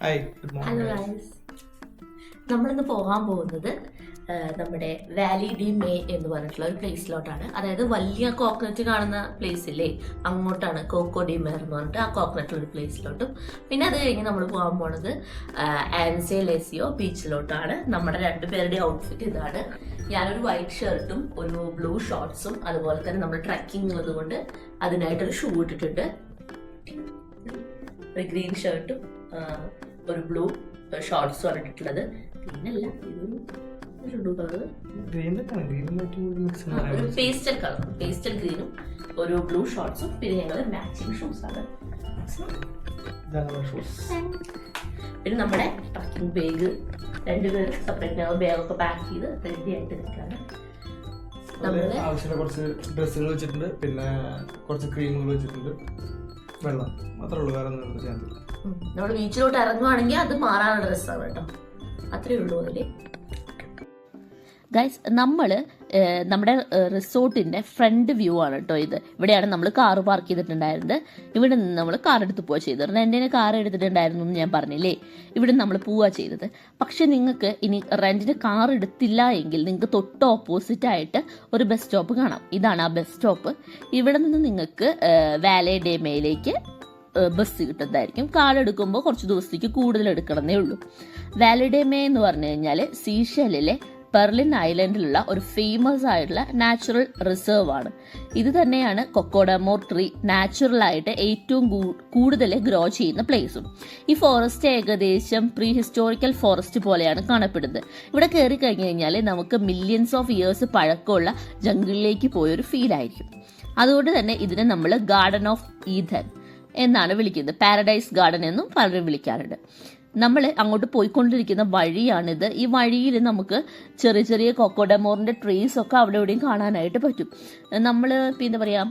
Hello guys, നമ്മളിന്ന് പോകാൻ പോകുന്നത് നമ്മുടെ വാലി ഡി മേ എന്ന് പറഞ്ഞിട്ടുള്ള ഒരു പ്ലേസിലോട്ടാണ്. അതായത് വലിയ കോക്കനറ്റ് കാണുന്ന പ്ലേസ് ഇല്ലേ, അങ്ങോട്ടാണ്. കോക്കോ ഡി മേർ എന്ന് പറഞ്ഞിട്ട് ആ കോക്കനറ്റ് ഒരു പ്ലേസിലോട്ടും. പിന്നെ അത് കഴിഞ്ഞ് നമ്മൾ പോകാൻ പോണത് ആൻസെ ലെസിയോ ബീച്ചിലോട്ടാണ്. നമ്മുടെ രണ്ടുപേരുടെ ഔട്ട്ഫിറ്റ് ഇതാണ്. ഞാനൊരു വൈറ്റ് ഷർട്ടും ഒരു ബ്ലൂ ഷോർട്ട്സും അതുപോലെ തന്നെ നമ്മൾ ട്രക്കിംഗ് ഉള്ളത് കൊണ്ട് അതിനായിട്ടൊരു ഷൂ ഇട്ടിട്ടുണ്ട്. ഒരു ഗ്രീൻ ഷർട്ടും ഒരു ബ്ലൂ ഷോർട്ട്സും ആണ് ഇട്ടിട്ടുള്ളത്. പിന്നല്ല, ഇതൊരു കളർ, ഒരു പേസ്റ്റൽ കളർ, പേസ്റ്റൽ ഗ്രീനും ഒരു ബ്ലൂ ഷോർട്ട്സും പിന്നെ ഞങ്ങൾ മാച്ചിങ് ഷൂസ് ആണ്. പിന്നെ നമ്മുടെ ട്രക്കിംഗ് ബാഗ് രണ്ടുപേരും സെപ്പറേറ്റ് ബാഗൊക്കെ പാക്ക് ചെയ്ത് റെഡി ആയിട്ട് നിൽക്കുകയാണ്. ആവശ്യമുള്ള കുറച്ച് ഡ്രസ്സുകൾ വെച്ചിട്ടുണ്ട്, പിന്നെ കുറച്ച് ക്രീമുകൾ വെച്ചിട്ടുണ്ട്, വെള്ളം മാത്രമേ ഉള്ളൂ, വേറെ ഒന്നും ചെയ്യാൻ. നമ്മൾ ബീച്ചിലോട്ട് ഇറങ്ങുവാണെങ്കിൽ അത് മാറാനുള്ള ഡ്രസ്സാണ് കേട്ടോ, അത്രയേ ഉള്ളൂ അതില്. ഗൈസ്, നമ്മൾ നമ്മുടെ റിസോർട്ടിന്റെ ഫ്രണ്ട് വ്യൂ ആണ് കേട്ടോ ഇത്. ഇവിടെയാണ് നമ്മൾ കാറ് പാർക്ക് ചെയ്തിട്ടുണ്ടായിരുന്നത്. ഇവിടെ നിന്ന് നമ്മൾ കാർ എടുത്ത് പോവുക ചെയ്തത്. റെന്റിന് കാർ എടുത്തിട്ടുണ്ടായിരുന്നു എന്ന് ഞാൻ പറഞ്ഞില്ലേ. ഇവിടെ നമ്മൾ പോവുക ചെയ്തത്. പക്ഷെ നിങ്ങൾക്ക് ഇനി റെന്റിന് കാർ എടുത്തില്ല എങ്കിൽ നിങ്ങൾക്ക് തൊട്ട് ഓപ്പോസിറ്റ് ആയിട്ട് ഒരു ബസ് സ്റ്റോപ്പ് കാണാം. ഇതാണ് ആ ബസ് സ്റ്റോപ്പ്. ഇവിടെ നിന്ന് നിങ്ങൾക്ക് വാലി ഡി മേയിലേക്ക് ബസ് കിട്ടുന്നതായിരിക്കും. കാർ എടുക്കുമ്പോൾ കുറച്ച് ദിവസത്തേക്ക് കൂടുതൽ എടുക്കണമെന്നേ ഉള്ളൂ. വാലി ഡി മേ എന്ന് പറഞ്ഞു കഴിഞ്ഞാൽ സീഷെല്ലിലെ പെർലിൻ ഐലൻഡിലുള്ള ഒരു ഫേമസ് ആയിട്ടുള്ള നാച്ചുറൽ റിസർവ് ആണ്. ഇത് തന്നെയാണ് കൊക്കോഡമോർ ട്രീ നാച്ചുറൽ ആയിട്ട് ഏറ്റവും കൂടുതൽ ഗ്രോ ചെയ്യുന്ന പ്ലേസും. ഈ ഫോറസ്റ്റ് ഏകദേശം പ്രീ ഹിസ്റ്റോറിക്കൽ ഫോറസ്റ്റ് പോലെയാണ് കാണപ്പെടുന്നത്. ഇവിടെ കയറി കഴിഞ്ഞു കഴിഞ്ഞാൽ നമുക്ക് മില്യൺസ് ഓഫ് ഇയേഴ്സ് പഴക്കമുള്ള ജംഗിളിലേക്ക് പോയൊരു ഫീൽ ആയിരിക്കും. അതുകൊണ്ട് തന്നെ ഇതിനെ നമ്മൾ ഗാർഡൻ ഓഫ് ഈഥൻ എന്നാണ് വിളിക്കുന്നത്. പാരഡൈസ് ഗാർഡൻ എന്നും പലരും വിളിക്കാറുണ്ട്. നമ്മൾ അങ്ങോട്ട് പോയിക്കൊണ്ടിരിക്കുന്ന വഴിയാണിത്. ഈ വഴിയിൽ നമുക്ക് ചെറിയ ചെറിയ കൊക്കോഡമോറിന്റെ ട്രീസ് ഒക്കെ അവിടെ എവിടെയും കാണാനായിട്ട് പറ്റും. നമ്മൾ എന്താ പറയാ,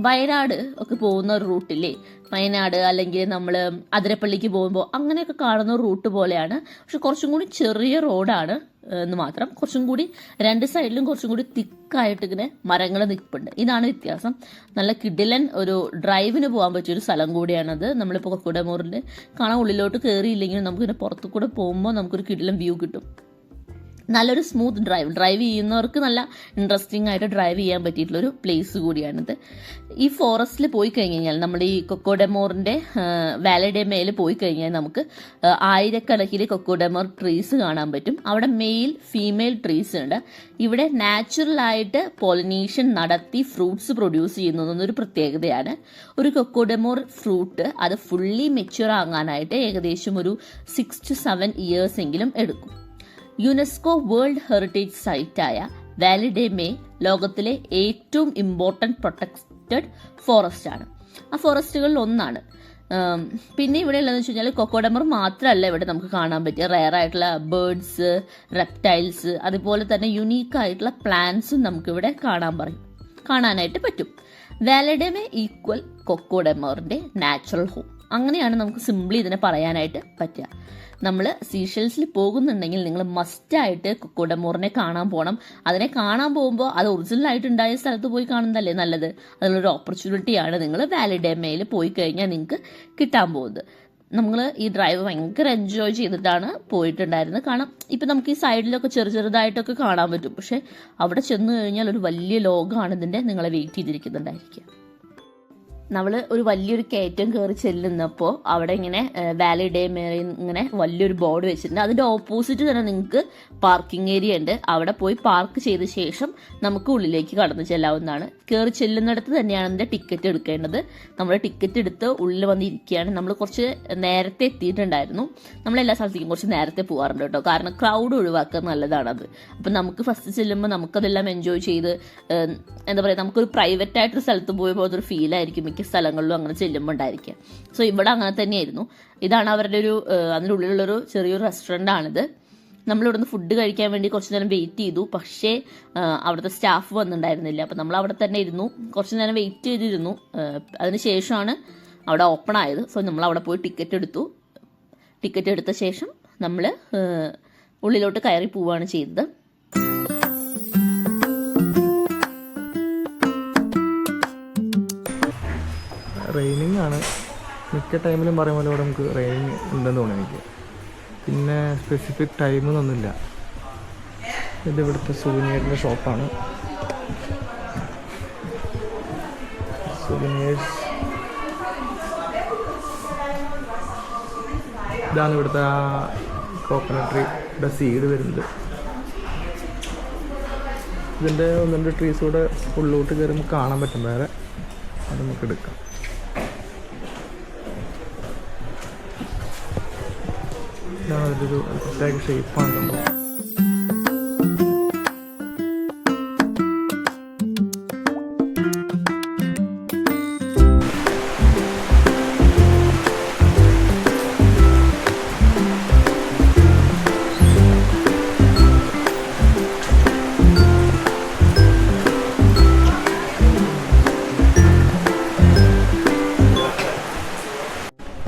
വയനാട് ഒക്കെ പോകുന്ന ഒരു റൂട്ടില്ലേ, വയനാട് അല്ലെങ്കിൽ നമ്മൾ അതിരപ്പള്ളിക്ക് പോകുമ്പോൾ അങ്ങനെയൊക്കെ കാണുന്ന റൂട്ട് പോലെയാണ്. പക്ഷെ കുറച്ചും കൂടി ചെറിയ റോഡാണ് എന്ന് മാത്രം. കുറച്ചും കൂടി രണ്ട് സൈഡിലും കുറച്ചും കൂടി തിക്കായിട്ട് ഇങ്ങനെ മരങ്ങൾ നിൽപ്പുണ്ട്. ഇതാണ് വ്യത്യാസം. നല്ല കിടിലൻ ഒരു ഡ്രൈവിന് പോകാൻ പറ്റിയൊരു സ്ഥലം കൂടിയാണത്. നമ്മളിപ്പോൾ കൊക്കോഡമോറിൽ കാണാൻ ഉള്ളിലോട്ട് കയറിയില്ലെങ്കിലും നമുക്കിങ്ങനെ പുറത്തു കൂടെ പോകുമ്പോൾ നമുക്കൊരു കിടിലൻ വ്യൂ കിട്ടും. നല്ലൊരു സ്മൂത്ത് ഡ്രൈവ് ചെയ്യുന്നവർക്ക് നല്ല ഇൻട്രസ്റ്റിംഗ് ആയിട്ട് ഡ്രൈവ് ചെയ്യാൻ പറ്റിയിട്ടുള്ളൊരു പ്ലേസ് കൂടിയാണിത്. ഈ ഫോറസ്റ്റിൽ പോയി കഴിഞ്ഞ് കഴിഞ്ഞാൽ നമ്മുടെ ഈ കൊക്കോഡമോറിന്റെ വാലി ഡി മേയിൽ പോയി കഴിഞ്ഞാൽ നമുക്ക് ആയിരക്കണക്കിന് കൊക്കോഡമോർ ട്രീസ് കാണാൻ പറ്റും. അവിടെ മെയിൽ ഫീമെയിൽ ട്രീസ് ഉണ്ട്. ഇവിടെ നാച്ചുറലായിട്ട് പോളിനേഷൻ നടത്തി ഫ്രൂട്ട്സ് പ്രൊഡ്യൂസ് ചെയ്യുന്നതൊരു പ്രത്യേകതയാണ്. ഒരു കൊക്കോഡമോർ ഫ്രൂട്ട് അത് ഫുള്ളി മെച്യൂർ ആകാനായിട്ട് ഏകദേശം ഒരു 6 to 7 years എങ്കിലും എടുക്കും. യുനെസ്കോ വേൾഡ് ഹെറിറ്റേജ് സൈറ്റായ വാലി ഡി മേ ലോകത്തിലെ ഏറ്റവും ഇമ്പോർട്ടൻറ്റ് പ്രൊട്ടക്റ്റഡ് ഫോറസ്റ്റ് ആണ്. ആ ഫോറസ്റ്റുകളിൽ ഒന്നാണ്. പിന്നെ ഇവിടെ ഉള്ളതെന്ന് വെച്ച് കഴിഞ്ഞാൽ കൊക്കോഡമർ മാത്രമല്ല ഇവിടെ നമുക്ക് കാണാൻ പറ്റിയ റെയർ ആയിട്ടുള്ള ബേർഡ്സ്, റെപ്റ്റൈൽസ്, അതുപോലെ തന്നെ യുണീക്ക് ആയിട്ടുള്ള പ്ലാന്റ്സും നമുക്കിവിടെ കാണാനായിട്ട് പറ്റും. Valley de may equal കൊക്കോഡമറിന്റെ natural home. അങ്ങനെയാണ് നമുക്ക് സിംപ്ലി ഇതിനെ പറയാനായിട്ട് പറ്റുക. നമ്മൾ സീഷെൽസിൽ പോകുന്നുണ്ടെങ്കിൽ നിങ്ങൾ മസ്റ്റായിട്ട് കൊക്കോഡമോറിനെ കാണാൻ പോകണം. അതിനെ കാണാൻ പോകുമ്പോൾ അത് ഒറിജിനലായിട്ട് ഉണ്ടായ സ്ഥലത്ത് പോയി കാണുന്നതല്ലേ നല്ലത്. അതിനുള്ളൊരു ഓപ്പർച്യൂണിറ്റിയാണ് നിങ്ങൾ വാലി ഡി മേയിൽ പോയി കഴിഞ്ഞാൽ നിങ്ങൾക്ക് കിട്ടാൻ പോകുന്നത്. നമ്മൾ ഈ ഡ്രൈവ് ഭയങ്കര എൻജോയ് ചെയ്തിട്ടാണ് പോയിട്ടുണ്ടായിരുന്നത്. കാരണം ഇപ്പം നമുക്ക് ഈ സൈഡിലൊക്കെ ചെറുതായിട്ടൊക്കെ കാണാൻ പറ്റും. പക്ഷെ അവിടെ ചെന്ന് കഴിഞ്ഞാൽ ഒരു വലിയ ലോകമാണ് ഇതിൻ്റെ നിങ്ങളെ വെയിറ്റ് ചെയ്തിരിക്കുന്നുണ്ടായിരിക്കുക. നമ്മൾ ഒരു വലിയൊരു കയറ്റം കയറി ചെല്ലുന്നപ്പോൾ അവിടെ ഇങ്ങനെ വാലി ഡി മേയിൽ ഇങ്ങനെ വലിയൊരു ബോർഡ് വെച്ചിട്ടുണ്ട്. അതിൻ്റെ ഓപ്പോസിറ്റ് തന്നെ നിങ്ങൾക്ക് പാർക്കിംഗ് ഏരിയ ഉണ്ട്. അവിടെ പോയി പാർക്ക് ചെയ്ത ശേഷം നമുക്ക് ഉള്ളിലേക്ക് കടന്നു ചെല്ലാവുന്നതാണ്. കയറി ചെല്ലുന്നിടത്ത് തന്നെയാണ് അതിൻ്റെ ടിക്കറ്റ് എടുക്കേണ്ടത്. നമ്മൾ ടിക്കറ്റ് എടുത്ത് ഉള്ളിൽ വന്നിരിക്കുകയാണ്. നമ്മൾ കുറച്ച് നേരത്തെ എത്തിയിട്ടുണ്ടായിരുന്നു. നമ്മളെല്ലാ സ്ഥലത്തേക്കും കുറച്ച് നേരത്തെ പോകാറുണ്ട് കേട്ടോ, കാരണം ക്രൗഡ് ഒഴിവാക്കാൻ നല്ലതാണത്. അപ്പം നമുക്ക് ഫസ്റ്റ് ചെല്ലുമ്പോൾ നമുക്കതെല്ലാം എൻജോയ് ചെയ്ത് എന്താ പറയുക, നമുക്കൊരു പ്രൈവറ്റ് ആയിട്ടൊരു സ്ഥലത്ത് പോയപ്പോൾ അതൊരു ഫീലായിരിക്കും മിക്ക സ്ഥലങ്ങളിലും അങ്ങനെ ചെല്ലുമ്പോൾ ഉണ്ടായിരിക്കുക. സോ ഇവിടെ അങ്ങനെ തന്നെയായിരുന്നു. ഇതാണ് അവരുടെ ഒരു അതിൻ്റെ ഉള്ളിലുള്ളൊരു ചെറിയൊരു റെസ്റ്റോറൻ്റ് ആണിത്. നമ്മളിവിടുന്ന് ഫുഡ് കഴിക്കാൻ വേണ്ടി കുറച്ച് നേരം വെയിറ്റ് ചെയ്തു. പക്ഷേ അവിടുത്തെ സ്റ്റാഫ് വന്നിട്ടുണ്ടായിരുന്നില്ല. അപ്പം നമ്മൾ അവിടെ തന്നെ ഇരുന്നു, കുറച്ച് നേരം വെയിറ്റ് ചെയ്തിരുന്നു. അതിന് ശേഷമാണ് അവിടെ ഓപ്പൺ ആയത്. സോ നമ്മൾ അവിടെ പോയി ടിക്കറ്റ് എടുത്ത ശേഷം നമ്മൾ ഉള്ളിലോട്ട് കയറി പോവുകയാണ് ചെയ്തത്. റെയിനിങ് ആണ്, മിക്ക ടൈമിലും പറയും പോലെ ഇവിടെ നമുക്ക് റെയിൻ ഉണ്ടെന്ന് തോന്നുന്നു എനിക്ക്. പിന്നെ സ്പെസിഫിക് ടൈമെന്നൊന്നുമില്ല. ഇത് ഇവിടുത്തെ സുവനീറിൻ്റെ ഷോപ്പാണ്. സുവനീഴ്സ്. ഇതാണ് ഇവിടുത്തെ ആ കോക്കനട്ട് ട്രീയുടെ സീഡ് വരുന്നത്. ഇതിൻ്റെ 1-2 ട്രീസ് കൂടെ ഉള്ളിലോട്ട് കയറുമ്പോൾ കാണാൻ പറ്റും വേറെ. അത് നമുക്ക് എടുക്കാം. ഇതാണ് അതിൻ്റെ ഒരു പ്രത്യേക ഷേപ്പാണ് സംഭവം.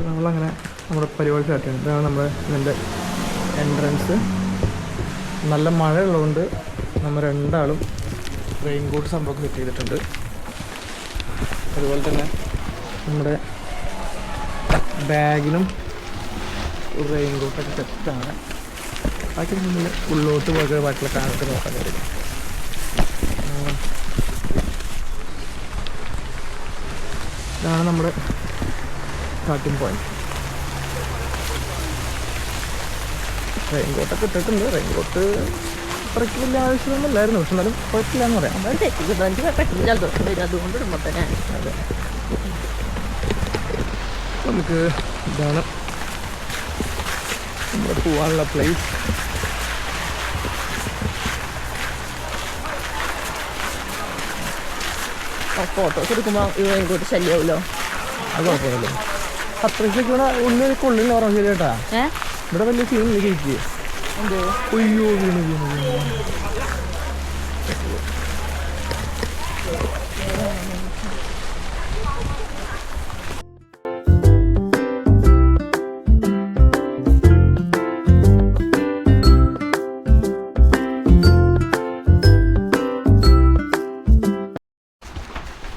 നമ്മളങ്ങനെ നമ്മുടെ പരിപാടി സ്റ്റാർട്ട് ചെയ്യുന്നത്. ഇതാണ് നമ്മുടെ ഇതിൻ്റെ എൻട്രൻസ്. നല്ല മഴ ഉള്ളതുകൊണ്ട് നമ്മൾ രണ്ടാളും റെയിൻ കോട്ട് സംഭവമൊക്കെ സെറ്റ് ചെയ്തിട്ടുണ്ട്. അതുപോലെ തന്നെ നമ്മുടെ ബാഗിനും റെയിൻ കോട്ടൊക്കെ സെറ്റാണ്. ബാക്കി നമ്മൾ ഉള്ളോട്ട് പോയി ബാക്കിയുള്ള കാലത്ത് നോക്കാൻ കഴിയും. ഇതാണ് നമ്മുടെ സ്റ്റാർട്ടിങ് പോയിന്റ്. റെയിൻ കോട്ടൊക്കെ ഇട്ടിട്ടുണ്ട്. റെയിൻ കോട്ട് അത്രയ്ക്ക് വലിയ ആവശ്യമൊന്നുമില്ലായിരുന്നു, പക്ഷെ എന്നാലും കുഴപ്പമില്ല എന്ന് പറയാം. അതുകൊണ്ട് ഇടുമ്പോൾ തന്നെ അതെ. നമുക്ക് ഇതാണ് നമ്മൾ പോകാനുള്ള പ്ലേസ്. ഫോട്ടോസ് എടുക്കുമ്പോൾ ഇങ്ങോട്ട് ശല്യമാവുമല്ലോ. അത് കുഴപ്പമില്ലല്ലോ. അത്രയ്ക്ക് ഇവിടെ ഉള്ളിൽ പറഞ്ഞ ശരി കേട്ടാ. ഇവിടെ വലിയ സീനില്ല ചേച്ചി. അയ്യോ വീണ്.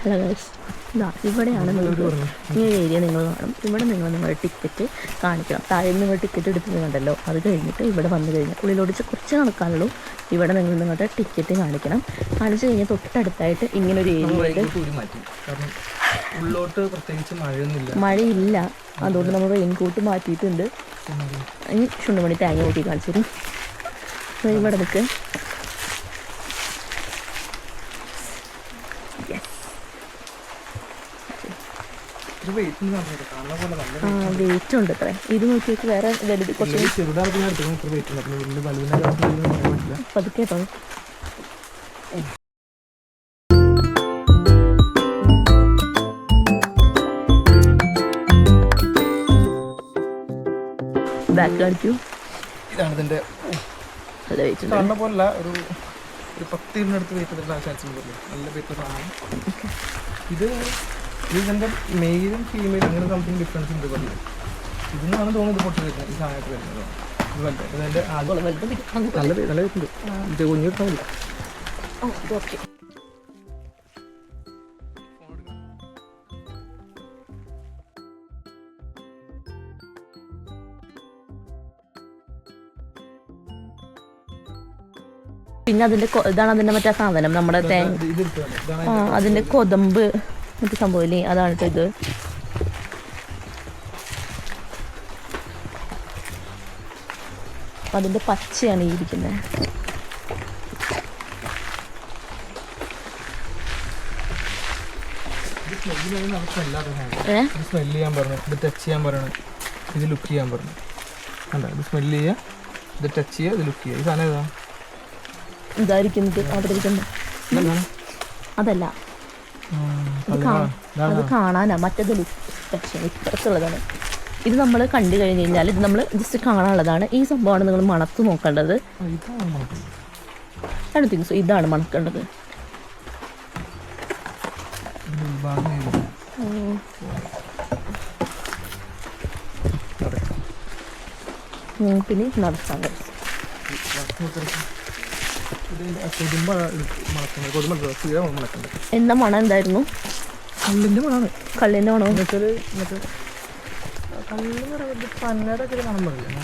ഹലോ ഗൈസ്, ഇവിടെയാണ് നിങ്ങൾക്ക് ഈ ഏരിയ നിങ്ങൾ കാണും. ഇവിടെ നിങ്ങൾ നിങ്ങളുടെ ടിക്കറ്റ് കാണിക്കണം. താഴെ നിങ്ങൾ ടിക്കറ്റ് എടുത്തത് കണ്ടല്ലോ, അത് കഴിഞ്ഞിട്ട് ഇവിടെ വന്നു കഴിഞ്ഞാൽ ഉള്ളിലോടിച്ച് കുറച്ച് നടക്കാനുള്ളൂ. ഇവിടെ നിങ്ങൾ നിങ്ങളുടെ ടിക്കറ്റ് കാണിക്കണം. കാണിച്ചു കഴിഞ്ഞാൽ തൊട്ടടുത്തായിട്ട് ഇങ്ങനൊരു ഏരിയ മഴയില്ല. അതുകൊണ്ട് നമ്മൾ റെയിൻകോട്ട് മാറ്റിയിട്ടുണ്ട്. ഇനി ചുണ്ടുമണി തേങ്ങ കൂട്ടി കാണിച്ചു തരും. ഇവിടെ നിൽക്ക്. വെയിറ്റ് ഉണ്ട് അത്ര. ഇത് നോക്കിയിട്ട് വേറെ വലുത് കുറച്ച് പതുക്കെ കേട്ടോ. ബാക്ക് കാണിക്കൂ. ഇതാണ് ഇതിൻ്റെ നല്ല വെയിറ്റ് ഉണ്ട്. കാണുന്ന പോലെ ഒരു 10 അടുത്ത് വെയിറ്റ് എടുക്കാൻ ചാൻസ് ഉണ്ട്. നല്ല വെയിറ്റ് സാധനം. ഇതിൻ്റെ മെയിലും ഫീമെയിലും അങ്ങനെ സംതിങ് ഡിഫറൻസ് ഉണ്ട് പറഞ്ഞത്. ഇതെന്നാണ് തോന്നുന്നത് പൊട്ടി വരുന്നത്. ഈ സാധനമായിട്ട് വരുന്നത് ഇതിൻ്റെ നല്ല വെയിറ്റ് ഉണ്ട്. ഇത് കുഞ്ഞിട്ടാവില്ല. ഓക്കെ. പിന്നെ അതിൻ്റെ ഇതാണ് അതിൻ്റെ മറ്റേ സാധനം, നമ്മുടെ തേങ്ങ. അതിൻ്റെ കൊതമ്പ് മറ്റു സംഭവമില്ലേ, അതാണ് കേട്ടോ ഇത്. അതിൻ്റെ പച്ചയാണ് ഈ ഇരിക്കുന്നത്. സ്മെല്ല് ചെയ്യാൻ പറഞ്ഞു, ഇത് ടച്ച് ചെയ്യാൻ പറയണം, ഇത് ലുക്ക് ചെയ്യാൻ പറഞ്ഞു. അല്ല, ഇത് സ്മെല്ല് ചെയ്യുക, ഇത് ടച്ച് ചെയ്യുക, ഇത് ലുക്ക് ചെയ്യുക. ഈ സാധനം ഏതാ? ഇതായിരിക്കുന്നത് അവിടെ ഇരിക്കുന്നത്. അതല്ല, അത് കാണാനാ. മറ്റേത് ലുക്ക് ഇപ്പുറത്തുള്ളതാണ്. ഇത് നമ്മൾ കണ്ടു കഴിഞ്ഞ് കഴിഞ്ഞാൽ ഇത് നമ്മൾ ജസ്റ്റ് കാണാനുള്ളതാണ്. ഈ സംഭവമാണ് നിങ്ങൾ മണത്ത് നോക്കേണ്ടത്. തിങ്സ് ഇതാണ് മണക്കേണ്ടത്. പിന്നെ നടത്താൻ എന്താ മണം? എന്തായിരുന്നു? കള്ളിൻ്റെ മണമാണ്. കള്ളിൻ്റെ മണം. മറ്റേ പന്നേരൊക്കെ കാണാൻ പാടില്ല.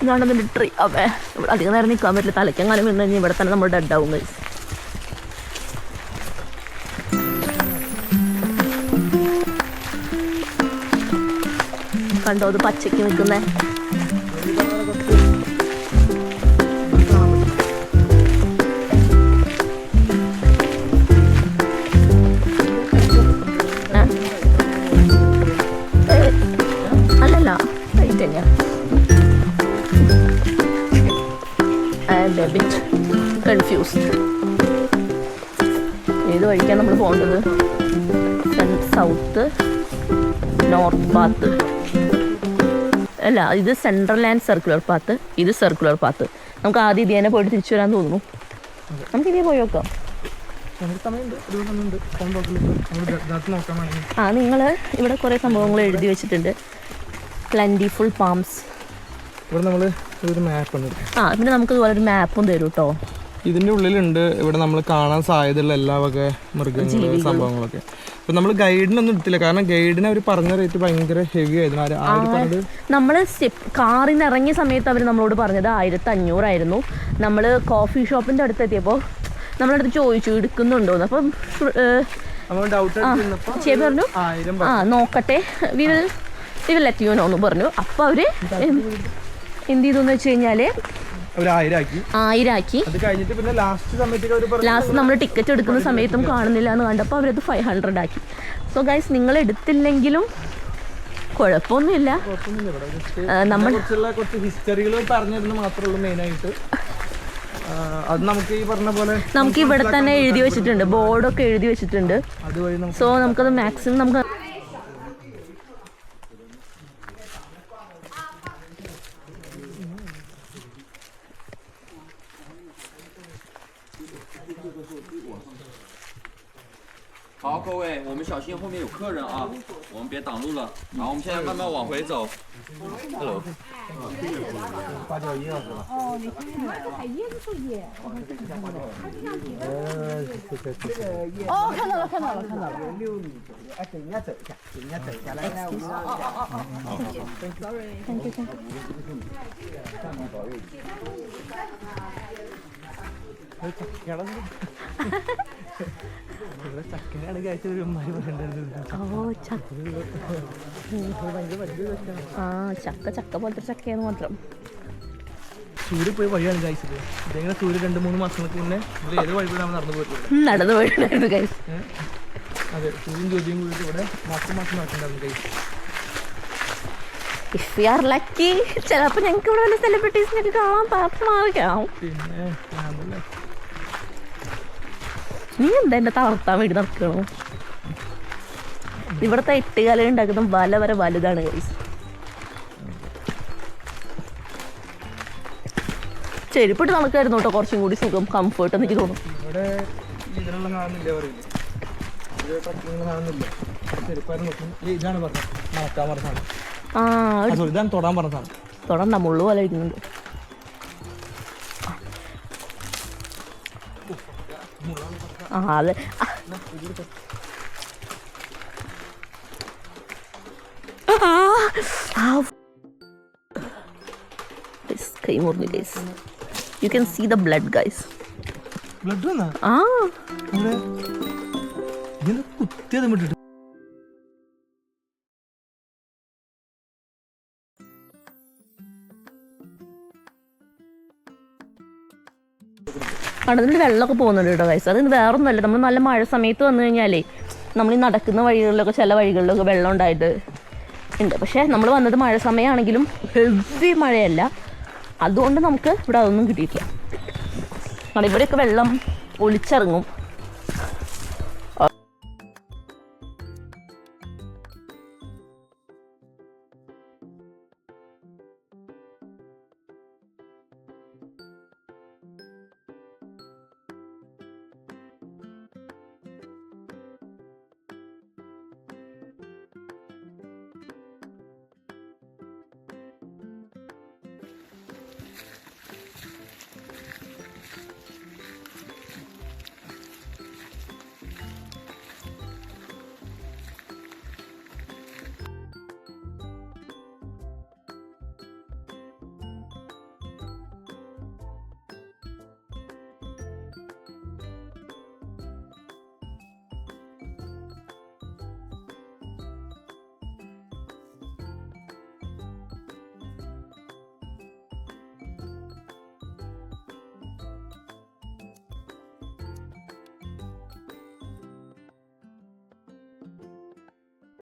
ഇതാണെന്നിട്ട് ട്രീ അവേ ഇവിടെ അധികം നേരം നിൽക്കാൻ പറ്റില്ല. തലയ്ക്കെങ്ങാനും വീണ് കഴിഞ്ഞാൽ ഇവിടെ തന്നെ നമ്മൾ ഡെഡ് ആവും ഗൈസ്. കണ്ടോ അത് പച്ചയ്ക്ക് നിൽക്കുന്നേ. അല്ലല്ല റൈറ്റ് തന്നെയാ. കൺഫ്യൂസ്ഡ്. ഏത് വഴിക്കാണ് നമ്മൾ പോകേണ്ടത്? സൗത്ത്, നോർത്ത് പാത്ത് അല്ല, ഇത് സെൻട്രൽ ആൻഡ് സർക്കുലർ പാത്ത്, ഇത് സർക്കുലർ പാത്ത്. നമുക്ക് ആദ്യം ഇത് തന്നെ പോയിട്ട് തിരിച്ചു വരാൻ തോന്നുന്നു. നമുക്ക് ഇതേ പോയി നോക്കാം. ആ നിങ്ങൾ ഇവിടെ കുറേ സംഭവങ്ങൾ എഴുതി വെച്ചിട്ടുണ്ട്. പ്ലൻറ്റിഫുൾ പാംസ്. ഇവിടെ നമ്മൾ ഒരു മാപ്പ് ഉണ്ട്. ആ പിന്നെ നമുക്ക് ഇതുപോലെ ഒരു മാപ്പും തരും കേട്ടോ. ഇതിൻ്റെ ഉള്ളിലുണ്ട് ഇവിടെ നമ്മൾ കാണാൻ സാധ്യതയുള്ള എല്ലാ വക മൃഗങ്ങളും സംഭവങ്ങളൊക്കെ. അപ്പം നമ്മൾ ഗൈഡിനൊന്നും എടുത്തില്ല, കാരണം ഗൈഡിന് അവർ പറഞ്ഞ റേറ്റ് ഭയങ്കര ഹെവി ആയിരുന്നു. നമ്മൾ കാറിൽ നിന്ന് ഇറങ്ങിയ സമയത്ത് അവർ നമ്മളോട് പറഞ്ഞത് 1500 നമ്മൾ കോഫി ഷോപ്പിൻ്റെ അടുത്ത് എത്തിയപ്പോൾ നമ്മളടുത്ത് ചോദിച്ചു എടുക്കുന്നുണ്ടോന്ന്. അപ്പം ചേച്ചി പറഞ്ഞു ആ നോക്കട്ടെ, we will let you know എന്ന് പറഞ്ഞു. അപ്പോൾ അവർ എന്ത് ചെയ്തു എന്ന് വെച്ച് കഴിഞ്ഞാൽ 1000 ആക്കി. ലാസ്റ്റ് നമ്മൾ ടിക്കറ്റ് എടുക്കുന്ന സമയത്തും കാണുന്നില്ല എന്ന് കണ്ടപ്പോൾ അവരത് 500 ആക്കി. സോ ഗൈസ്, നിങ്ങൾ എടുത്തില്ലെങ്കിലും കുഴപ്പമൊന്നുമില്ല. നമ്മൾ ഹിസ്റ്ററികൾ പറഞ്ഞിരുന്നു മാത്രമേ ഉള്ളൂ മെയിനായിട്ട്. അത് നമുക്ക് ഈ പറഞ്ഞ പോലെ നമുക്ക് ഇവിടെ തന്നെ എഴുതി വെച്ചിട്ടുണ്ട്, ബോർഡൊക്കെ എഴുതി വെച്ചിട്ടുണ്ട്. സോ നമുക്കത് മാക്സിമം നമുക്ക്好，各位，我们小心后面有客人啊，我们别挡路了。好，我们现在慢慢往回走。Hello。891是吧？哦，你看那个海椰子树叶，我还是挺看的。它这样子的。哦，看到了，看到了，看到了。6米左右，哎，给人家走一下，给人家走一下，来来，我们。Sorry。Thank you。ഇവിടെ ചക്കനാണ് കഴിച്ചവന്മാര് ചക്ക പോലത്തെ ചക്കയെന്ന് മാത്രം. സൂര്യ പോയി വഴിയാണ് കഴിച്ചത്. ഇതെങ്ങനെ സൂര്യ 2-3 മാസങ്ങൾക്ക് മുന്നേ ഏത് വഴി കൂടെ നടന്നു പോയിട്ടുണ്ട്. നടന്നു പോയിട്ടുണ്ടായിരുന്നു കഴിച്ചു. അതെ, സൂര്യൻ ജ്യോതിയും കൂടിയിട്ട് ഇവിടെ മാസം നടക്കുന്നുണ്ടായിരുന്നു കഴിച്ചു. ഇഫ് യു ആർ ലക്കി ചിലപ്പോൾ ഞങ്ങൾക്ക് ഇവിടെ വല്ല സെലിബ്രിറ്റീസിനൊക്കെ കാണാൻ പാത്രമാകാം. പിന്നെ നീ എന്താ എന്നെ തളർത്താൻ വേണ്ടി നടക്കണോ? ഇവിടുത്തെ എട്ടുകാലം ഉണ്ടാക്കുന്ന വല വരെ വലുതാണ് ഗൈസ്. ചെരുപ്പിട്ട് നടക്കായിരുന്നു കേട്ടോ കുറച്ചും കൂടി സുഖം, കംഫേർട്ട് എനിക്ക് തോന്നുന്നു. ഇവിടെ ഇതിനുള്ള കാണുന്നില്ല, പറയില്ലേ കാണുന്നില്ല. ചെരുപ്പാരും നോക്കും. ഇതാണ് പറഞ്ഞത് നടക്കാൻ പറഞ്ഞ സാധനം. ഇതാണ് തൊടാൻ പറഞ്ഞ സാധനം. തൊടണ്ട, മുള്ളു പോലെ ഇരിക്കുന്നുണ്ട്. അതെ, കൈ മുറിഞ്ഞു guys. You can see the blood guys. Blood കുത്തിയത് വിട്ടിട്ട് കണ്ടതിൻ്റെ വെള്ളമൊക്കെ പോകുന്നുണ്ട് കേട്ടോ ഗൈസ്. അതിന് വേറൊന്നുമല്ല, നമ്മൾ നല്ല മഴ സമയത്ത് വന്നു കഴിഞ്ഞാലേ നമ്മൾ ഈ നടക്കുന്ന വഴികളിലൊക്കെ ചില വഴികളിലൊക്കെ വെള്ളം ഉണ്ടായിട്ട് ഉണ്ട്. പക്ഷേ നമ്മൾ വന്നത് മഴ സമയമാണെങ്കിലും ഹെവി മഴയല്ല, അതുകൊണ്ട് നമുക്ക് ഇവിടെ അതൊന്നും കിട്ടിയിട്ടില്ല. കാരണം ഇവിടെയൊക്കെ വെള്ളം ഒലിച്ചിറങ്ങും.